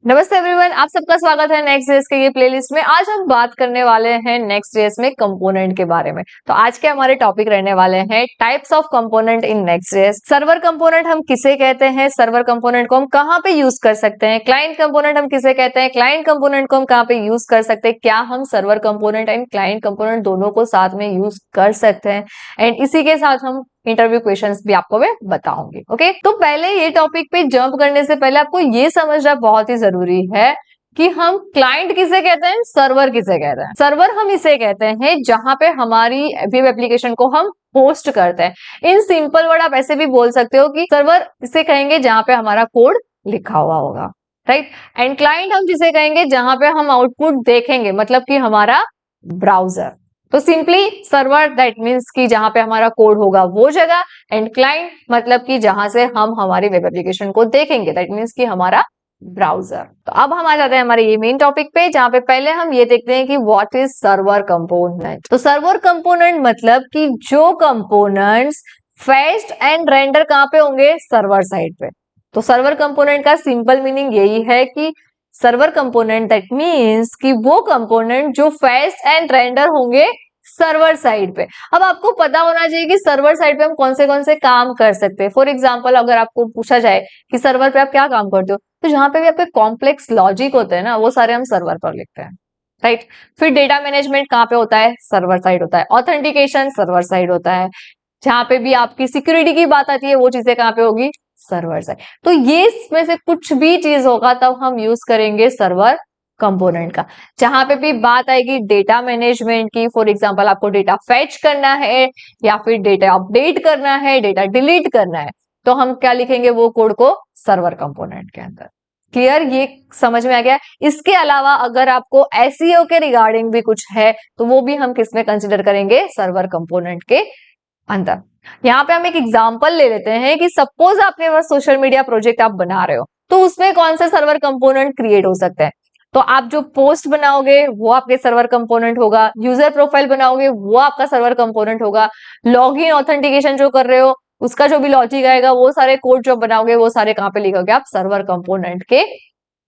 नमस्ते एवरीवन, आप सबका स्वागत है नेक्स्ट जेएस के ये प्लेलिस्ट में। आज हम बात करने वाले हैं नेक्स्ट जेएस में कंपोनेंट के बारे में। तो आज के हमारे टॉपिक रहने वाले हैं types of component in next JS. Server component हम किसे कहते हैं, सर्वर कंपोनेंट को हम कहाँ पे यूज कर सकते हैं, क्लाइंट कंपोनेंट हम किसे कहते हैं, क्लाइंट कंपोनेंट को हम कहाँ पे यूज कर सकते हैं, क्या हम server component and client component दोनों को साथ में यूज कर सकते हैं, एंड इसी के साथ हम इंटरव्यू क्वेश्चंस भी आपको मैं बताऊंगी। ओके, तो पहले ये टॉपिक पे जंप करने से पहले आपको ये समझना बहुत ही जरूरी है कि हम क्लाइंट किसे कहते हैं, सर्वर किसे कहते हैं। सर्वर हम इसे कहते हैं जहां पे हमारी वेब एप्लीकेशन को हम होस्ट करते हैं। इन सिंपल वर्ड आप ऐसे भी बोल सकते हो कि सर्वर इसे कहेंगे जहां पे हमारा कोड लिखा हुआ होगा, राइट। एंड क्लाइंट हम जिसे कहेंगे जहां पे हम आउटपुट देखेंगे, मतलब कि हमारा ब्राउजर। तो सिंपली सर्वर दैट मीन्स कि जहां पे हमारा कोड होगा वो जगह, एंड क्लाइंट मतलब कि जहां से हम हमारी वेब एप्लीकेशन को देखेंगे, दैट मीन्स कि हमारा ब्राउजर। तो अब हम आ जाते हैं हमारे ये मेन टॉपिक पे, जहां पे पहले हम ये देखते हैं कि व्हाट इज सर्वर कंपोनेंट। तो सर्वर कंपोनेंट मतलब कि जो कंपोनेंट्स फेच्ड एंड रेंडर कहां पे होंगे, सर्वर साइड पे। तो सर्वर कंपोनेंट का सिंपल मीनिंग यही है कि सर्वर कंपोनेंट दैट मीन्स कि वो कंपोनेंट जो फेच्ड एंड रेंडर होंगे सर्वर साइड पे। अब आपको पता होना चाहिए कि सर्वर साइड पे हम कौन से काम कर सकते हैं। फॉर एग्जांपल अगर आपको पूछा जाए कि सर्वर पे आप क्या काम करते हो, तो जहां पे भी आपके कॉम्प्लेक्स लॉजिक होते हैं ना, वो सारे हम सर्वर पर लिखते हैं, राइट। फिर डेटा मैनेजमेंट कहाँ पे होता है, सर्वर साइड होता है। ऑथेंटिकेशन सर्वर साइड होता है। जहां पे भी आपकी सिक्योरिटी की बात आती है, वो चीजें कहाँ पे होगी, सर्वर साइड। तो ये इसमें से कुछ भी चीज होगा तब हम यूज करेंगे सर्वर कंपोनेंट का। जहां पे भी बात आएगी डेटा मैनेजमेंट की, फॉर एग्जांपल आपको डेटा फेच करना है या फिर डेटा अपडेट करना है, डेटा डिलीट करना है, तो हम क्या लिखेंगे वो कोड को सर्वर कंपोनेंट के अंदर। क्लियर, ये समझ में आ गया। इसके अलावा अगर आपको एसईओ के रिगार्डिंग भी कुछ है तो वो भी हम किसमें कंसिडर करेंगे, सर्वर कंपोनेंट के अंदर। यहाँ पे हम एक एग्जांपल ले लेते हैं कि सपोज आपके पास सोशल मीडिया प्रोजेक्ट आप बना रहे हो, तो उसमें कौन से सर्वर कंपोनेंट क्रिएट हो सकते हैं। तो आप जो पोस्ट बनाओगे वो आपके सर्वर कंपोनेंट होगा, यूजर प्रोफाइल बनाओगे वो आपका सर्वर कंपोनेंट होगा, लॉगिन ऑथेंटिकेशन जो कर रहे हो उसका जो भी लॉजिक आएगा, वो सारे कोड जो बनाओगे वो सारे कहां पे लिखोगे, आप सर्वर कंपोनेंट के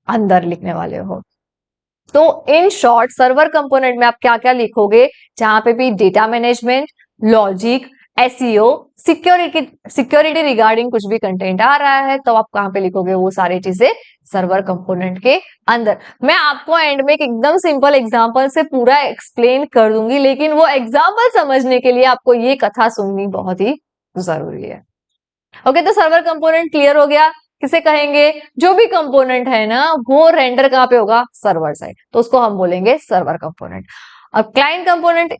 अंदर लिखने वाले हो। तो इन शॉर्ट सर्वर कंपोनेंट में आप क्या क्या लिखोगे, जहां पे भी data management, logic, SEO, security regarding कुछ भी कंटेंट आ रहा है, तो आप कहां पे लिखोगे वो सारी चीजें सर्वर कंपोनेंट के अंदर। मैं आपको एंड में एक एकदम सिंपल एग्जांपल से पूरा एक्सप्लेन कर दूंगी, लेकिन वो एग्जांपल समझने के लिए आपको ये कथा सुननी बहुत ही जरूरी है। ओके, तो सर्वर कंपोनेंट क्लियर हो गया। किसे कहेंगे, जो भी कंपोनेंट है ना वो रेंडर कहां पे होगा, सर्वर साइड, तो उसको हम बोलेंगे सर्वर कंपोनेंट। अब क्लाइंट कंपोनेंट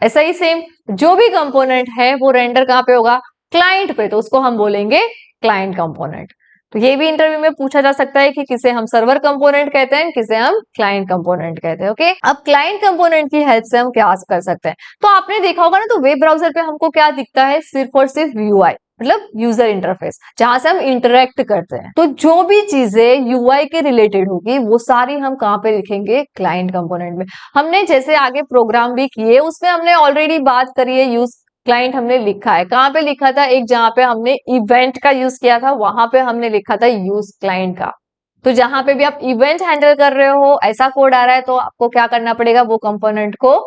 ऐसा ही सेम, जो भी कंपोनेंट है वो रेंडर कहां पे होगा, क्लाइंट पे, तो उसको हम बोलेंगे क्लाइंट कंपोनेंट। तो ये भी इंटरव्यू में पूछा जा सकता है कि किसे हम सर्वर कंपोनेंट कहते हैं, किसे हम क्लाइंट कंपोनेंट कहते हैं। ओके, अब क्लाइंट कंपोनेंट की हेल्प से हम क्या कर सकते हैं, तो आपने देखा होगा ना, तो वेब ब्राउजर पे हमको क्या दिखता है, सिर्फ और सिर्फ यूआई, मतलब यूजर इंटरफेस, जहां से हम इंटरेक्ट करते हैं। तो जो भी चीजें यूआई के रिलेटेड होगी वो सारी हम कहां पे लिखेंगे, क्लाइंट कंपोनेंट में। हमने जैसे आगे प्रोग्राम भी किए उसमें हमने ऑलरेडी बात करी है, यूज क्लाइंट हमने लिखा है, कहां पे लिखा था, एक जहां पे हमने इवेंट का यूज किया था वहां पे हमने लिखा था यूज क्लाइंट का। तो जहां पे भी आप इवेंट हैंडल कर रहे हो ऐसा कोड आ रहा है, तो आपको क्या करना पड़ेगा, वो कंपोनेंट को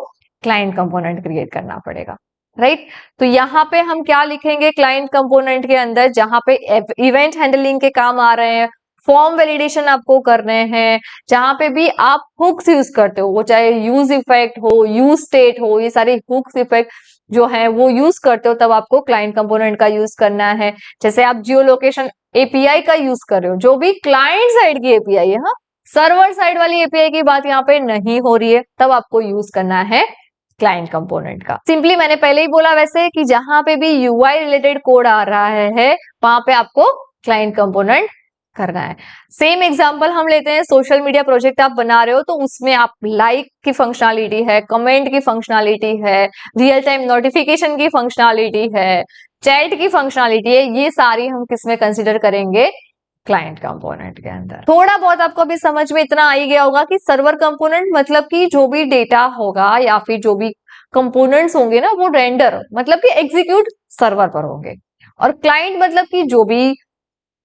क्लाइंट कंपोनेंट क्रिएट करना पड़ेगा, राइट। तो यहाँ पे हम क्या लिखेंगे क्लाइंट कंपोनेंट के अंदर, जहां पे इवेंट हैंडलिंग के काम आ रहे हैं, फॉर्म वैलिडेशन आपको करने हैं, जहां पे भी आप हुक्स यूज करते हो, वो चाहे यूज इफेक्ट हो, यूज स्टेट हो, ये सारे हुक्स इफेक्ट जो है वो यूज करते हो, तब आपको क्लाइंट कंपोनेंट का यूज करना है। जैसे आप जियो लोकेशन एपीआई का यूज कर रहे हो, जो भी क्लाइंट साइड की एपीआई है, हाँ, सर्वर साइड वाली एपीआई की बात यहाँ पे नहीं हो रही है, तब आपको यूज करना है क्लाइंट कंपोनेंट का। सिंपली मैंने पहले ही बोला वैसे कि जहां पे भी यूआई रिलेटेड कोड आ रहा है वहां पे आपको क्लाइंट कंपोनेंट करना है। सेम एग्जांपल हम लेते हैं, सोशल मीडिया प्रोजेक्ट आप बना रहे हो, तो उसमें आप लाइक की फंक्शनैलिटी है, कमेंट की फंक्शनैलिटी है, रियल टाइम नोटिफिकेशन की फंक्शनैलिटी है, चैट की फंक्शनैलिटी है, ये सारी हम किसमें कंसिडर करेंगे, क्लाइंट कंपोनेंट के अंदर। थोड़ा बहुत आपको अभी समझ में इतना आ ही गया होगा कि सर्वर कंपोनेंट मतलब कि जो भी डेटा होगा या फिर जो भी कंपोनेंट्स होंगे ना, वो रेंडर मतलब कि एग्जीक्यूट सर्वर पर होंगे, और क्लाइंट मतलब कि जो भी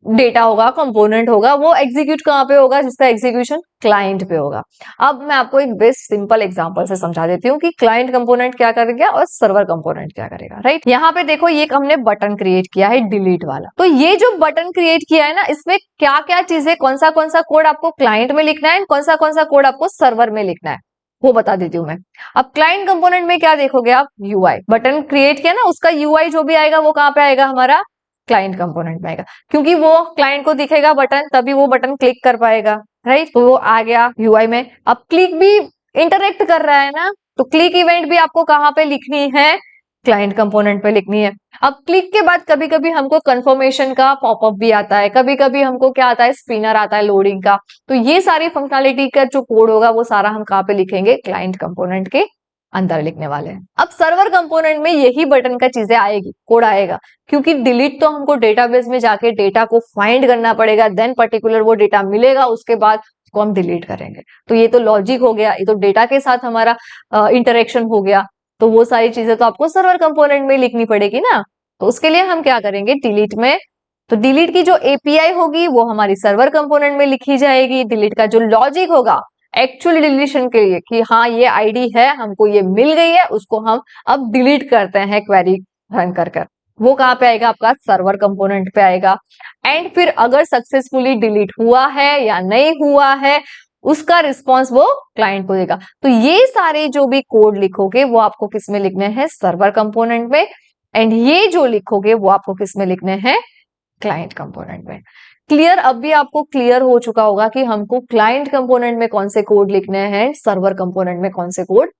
डेटा होगा, कंपोनेंट होगा, वो एग्जीक्यूट कहाँ पे होगा, जिसका एग्जीक्यूशन क्लाइंट पे होगा। अब मैं आपको एक बेस्ट सिंपल एग्जांपल से समझा देती हूँ कि क्लाइंट कंपोनेंट क्या करेगा और सर्वर कंपोनेंट क्या करेगा, राइट। यहाँ पे देखो ये एक हमने बटन क्रिएट किया है डिलीट वाला। तो ये जो बटन क्रिएट किया है ना, इसमें क्या क्या चीजें, कौन सा कोड आपको क्लाइंट में लिखना है, कौन सा कोड आपको सर्वर में लिखना है, वो बता देती हूँ मैं। अब क्लाइंट कंपोनेंट में क्या देखोगे आप, यूआई। बटन क्रिएट किया ना, उसका यूआई जो भी आएगा वो कहाँ पे आएगा, हमारा क्लाइंट कंपोनेंट में आएगा, क्योंकि वो क्लाइंट को दिखेगा बटन, तभी वो बटन क्लिक कर पाएगा, राइट। तो वो आ गया यूआई में। अब क्लिक भी इंटरेक्ट कर रहा है ना, तो क्लिक इवेंट भी आपको कहाँ पे लिखनी है, क्लाइंट कंपोनेंट पे लिखनी है। अब क्लिक के बाद कभी कभी हमको कंफर्मेशन का पॉपअप भी आता है, कभी कभी हमको क्या आता है, स्पिनर आता है लोडिंग का। तो ये सारी फंक्शनैलिटी का जो कोड होगा वो सारा हम कहाँ पे लिखेंगे, क्लाइंट कंपोनेंट के अंदर लिखने वाले हैं। अब सर्वर कंपोनेंट में यही बटन का चीजें आएगी, कोड आएगा, क्योंकि डिलीट तो हमको डेटाबेस में जाके डेटा को फाइंड करना पड़ेगा, देन पर्टिकुलर वो डेटा मिलेगा, उसके बाद उसको हम डिलीट करेंगे। तो ये तो लॉजिक हो गया, ये तो डेटा के साथ हमारा इंटरेक्शन हो गया। तो वो सारी चीजें तो आपको सर्वर कंपोनेंट में लिखनी पड़ेगी ना। तो उसके लिए हम क्या करेंगे, डिलीट में, तो डिलीट की जो एपीआई होगी वो हमारी सर्वर कंपोनेंट में लिखी जाएगी। डिलीट का जो लॉजिक होगा एक्चुअल डिलीशन के लिए कि हाँ ये आईडी है, हमको ये मिल गई है, उसको हम अब डिलीट करते हैं क्वेरी रन कर, वो कहाँ पे आएगा, आपका सर्वर कंपोनेंट पे आएगा। एंड फिर अगर सक्सेसफुली डिलीट हुआ है या नहीं हुआ है, उसका रिस्पॉन्स वो क्लाइंट को देगा। तो ये सारे जो भी कोड लिखोगे वो आपको किस में लिखने हैं, सर्वर कंपोनेंट में। एंड ये जो लिखोगे वो आपको किस में लिखने हैं, क्लाइंट कंपोनेंट में। क्लियर, अब भी आपको क्लियर हो चुका होगा कि हमको क्लाइंट कंपोनेंट में कौन से कोड लिखने हैं, सर्वर कंपोनेंट में कौन से कोड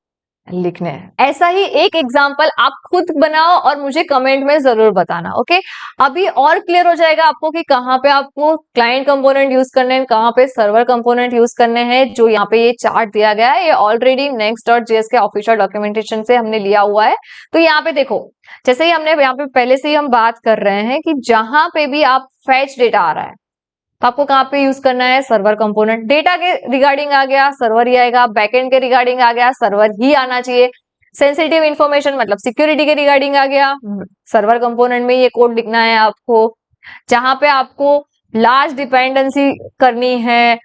लिखने हैं। ऐसा ही एक एग्जांपल आप खुद बनाओ और मुझे कमेंट में जरूर बताना, ओके। अभी और क्लियर हो जाएगा आपको कि कहाँ पे आपको क्लाइंट कंपोनेंट यूज करने हैं, कहाँ पे सर्वर कंपोनेंट यूज करने हैं। जो यहाँ पे ये चार्ट दिया गया है, ये ऑलरेडी next.js के ऑफिशियल डॉक्यूमेंटेशन से हमने लिया हुआ है। तो यहाँ पे देखो, जैसे ही हमने यहाँ पे पहले से ही हम बात कर रहे हैं कि जहां पे भी आप फैच डेटा आ रहा है तो आपको कहाँ पे यूज करना है, सर्वर कंपोनेंट। डेटा के रिगार्डिंग आ गया, सर्वर ही आएगा। बैकएंड के रिगार्डिंग आ गया, सर्वर ही आना चाहिए। सेंसिटिव इंफॉर्मेशन मतलब सिक्योरिटी के रिगार्डिंग आ गया, सर्वर कंपोनेंट में ये कोड लिखना है आपको। जहां पे आपको लार्ज डिपेंडेंसी करनी है,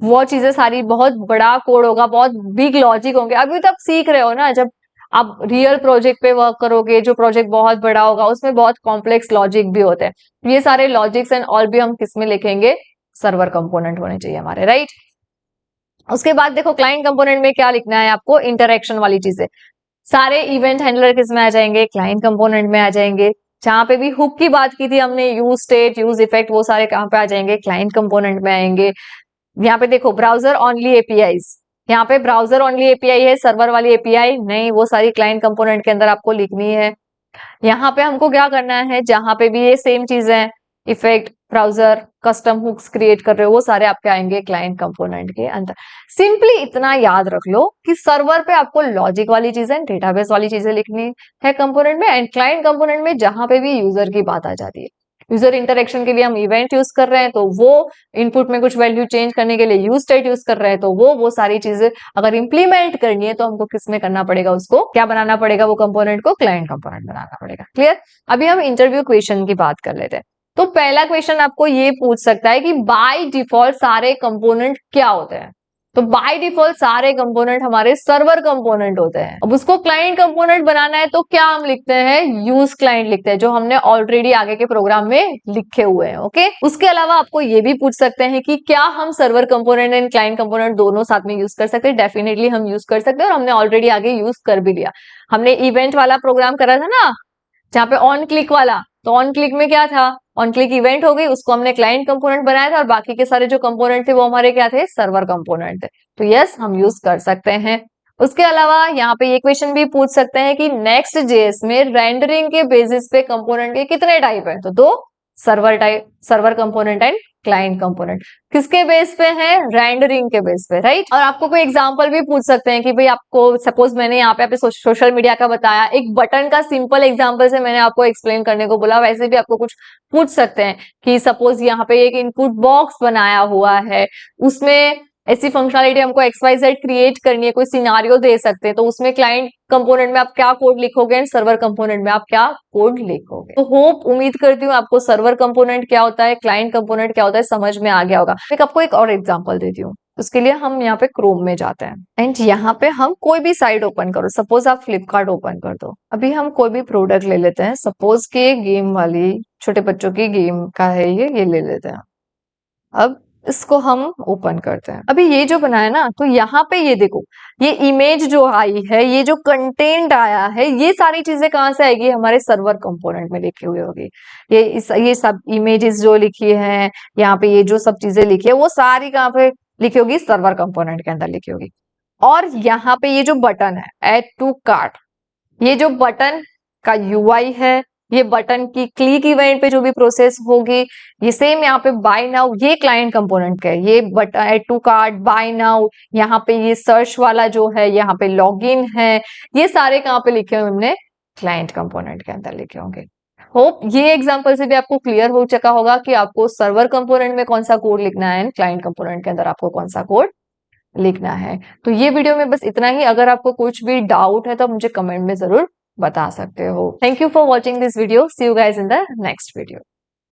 वो चीजें सारी, बहुत बड़ा कोड होगा, बहुत बिग लॉजिक होंगे। अभी तक सीख रहे हो ना, जब आप रियल प्रोजेक्ट पे वर्क करोगे, जो प्रोजेक्ट बहुत बड़ा होगा, उसमें बहुत कॉम्प्लेक्स लॉजिक भी होते हैं। ये सारे लॉजिक्स एंड ऑल भी हम किस में लिखेंगे, सर्वर कंपोनेंट होने चाहिए हमारे, राइट। उसके बाद देखो क्लाइंट कंपोनेंट में क्या लिखना है आपको, इंटरेक्शन वाली चीजें। सारे इवेंट हैंडलर किस में आ जाएंगे, क्लाइंट कंपोनेंट में आ जाएंगे। जहां पे भी हुक की बात की थी हमने, यूज स्टेट, यूज इफेक्ट, वो सारे कहां पे आ जाएंगे, क्लाइंट कंपोनेंट में आएंगे। यहाँ पे देखो ब्राउजर ओनली एपीआईज, यहाँ पे ब्राउजर ओनली एपीआई है, सर्वर वाली एपीआई नहीं, वो सारी क्लाइंट कंपोनेंट के अंदर आपको लिखनी है। यहाँ पे हमको क्या करना है, जहां पे भी ये सेम चीज है, effect, browser, custom hooks create कर रहे हो, वो सारे आपके आएंगे क्लाइंट कंपोनेंट के अंदर। सिंपली इतना याद रख लो कि सर्वर पे आपको लॉजिक वाली चीजें, डेटाबेस वाली चीजें लिखनी है कंपोनेंट में, एंड क्लाइंट कंपोनेंट में जहां पे भी यूजर की बात आ जाती है, यूजर इंटरेक्शन के लिए हम इवेंट यूज कर रहे हैं तो वो, इनपुट में कुछ वैल्यू चेंज करने के लिए यूज स्टेट यूज कर रहे हैं तो वो सारी चीजें अगर इंप्लीमेंट करनी है तो हमको किस में करना पड़ेगा, उसको क्या बनाना पड़ेगा, वो कंपोनेंट को क्लाइंट कंपोनेंट बनाना पड़ेगा। क्लियर। अभी हम इंटरव्यू क्वेश्चन की बात कर लेते हैं। तो पहला क्वेश्चन आपको ये पूछ सकता है कि बाय डिफॉल्ट सारे कंपोनेंट क्या होते हैं। तो बाय डिफॉल्ट सारे कंपोनेंट हमारे सर्वर कंपोनेंट होते हैं। अब उसको क्लाइंट कंपोनेंट बनाना है तो क्या हम लिखते हैं, यूज क्लाइंट लिखते हैं, जो हमने ऑलरेडी आगे के प्रोग्राम में लिखे हुए हैं, ओके। उसके अलावा आपको ये भी पूछ सकते हैं कि क्या हम server component and client component दोनों साथ में यूज कर सकते हैं। डेफिनेटली हम यूज कर सकते हैं, और हमने ऑलरेडी आगे यूज कर भी लिया। हमने इवेंट वाला प्रोग्राम करा था ना, जहाँ पे ऑन क्लिक वाला, तो ऑन क्लिक में क्या था, ऑन क्लिक इवेंट हो गई, उसको हमने क्लाइंट कंपोनेंट बनाया था, और बाकी के सारे जो कंपोनेंट थे वो हमारे क्या थे, सर्वर कंपोनेंट थे। तो यस, हम यूज कर सकते हैं। उसके अलावा यहाँ पे ये क्वेश्चन भी पूछ सकते हैं कि नेक्स्ट जेएस में रेंडरिंग के बेसिस पे कंपोनेंट के कितने टाइप है, तो दो, server type, server component and client component. किसके बेस पे है, रेंडरिंग के बेस पे, राइट। और आपको कोई एग्जांपल भी पूछ सकते हैं कि भाई आपको सपोज मैंने यहाँ पे सोशल मीडिया का बताया, एक बटन का सिंपल एग्जांपल से मैंने आपको एक्सप्लेन करने को बोला, वैसे भी आपको कुछ पूछ सकते हैं कि सपोज यहाँ पे एक इनपुट बॉक्स बनाया हुआ है, उसमें ऐसी फंक्शनलिटी हमको XYZ क्रिएट करनी है, कोई सिनारियो दे सकते हैं, तो उसमें क्लाइंट कंपोनेंट में आप क्या कोड लिखोगे एंड सर्वर कंपोनेंट में आप क्या कोड लिखोगे। तो होप उम्मीद करती हूँ आपको सर्वर कंपोनेंट क्या होता है, क्लाइंट कंपोनेंट क्या होता है समझ में आ गया होगा। आपको एक और एग्जांपल देती हूँ। उसके लिए हम यहाँ पे क्रोम में जाते हैं एंड यहाँ पे हम कोई भी साइट ओपन करो। सपोज आप फ्लिपकार्ट ओपन कर दो। अभी हम कोई भी प्रोडक्ट ले लेते हैं, सपोज कि गेम वाली छोटे बच्चों की गेम का है, ये ले लेते हैं। अब इसको हम ओपन करते हैं। अभी ये जो बनाया ना, तो यहाँ पे ये देखो, ये इमेज जो आई है, ये जो कंटेंट आया है, ये सारी चीजें कहाँ से आएगी, हमारे सर्वर कंपोनेंट में लिखी हुई होगी। ये सब इमेजेस जो लिखी है, यहाँ पे ये जो सब चीजें लिखी है, वो सारी कहाँ पे लिखी होगी, सर्वर कंपोनेंट के अंदर लिखी होगी। और यहाँ पे ये जो बटन है ऐड टू कार्ट, ये जो बटन का यूआई है, ये बटन की क्लिक इवेंट पे जो भी प्रोसेस होगी, ये सेम यहाँ पे बाय नाउ, ये क्लाइंट कंपोनेंट का है। ये button add to cart, buy now, यहाँ पे ये सर्च वाला जो है, यहाँ पे लॉगिन है, ये सारे कहाँ पे लिखे हुए हमने, क्लाइंट कंपोनेंट के अंदर लिखे होंगे। होप ये एग्जांपल से भी आपको क्लियर हो चुका होगा कि आपको सर्वर कंपोनेंट में कौन सा कोड लिखना है, क्लाइंट कंपोनेंट के अंदर आपको कौन सा कोड लिखना है। तो ये वीडियो में बस इतना ही। अगर आपको कुछ भी डाउट है तो मुझे कमेंट में जरूर बता सकते हो। Thank you for watching this video. See you guys in the next video.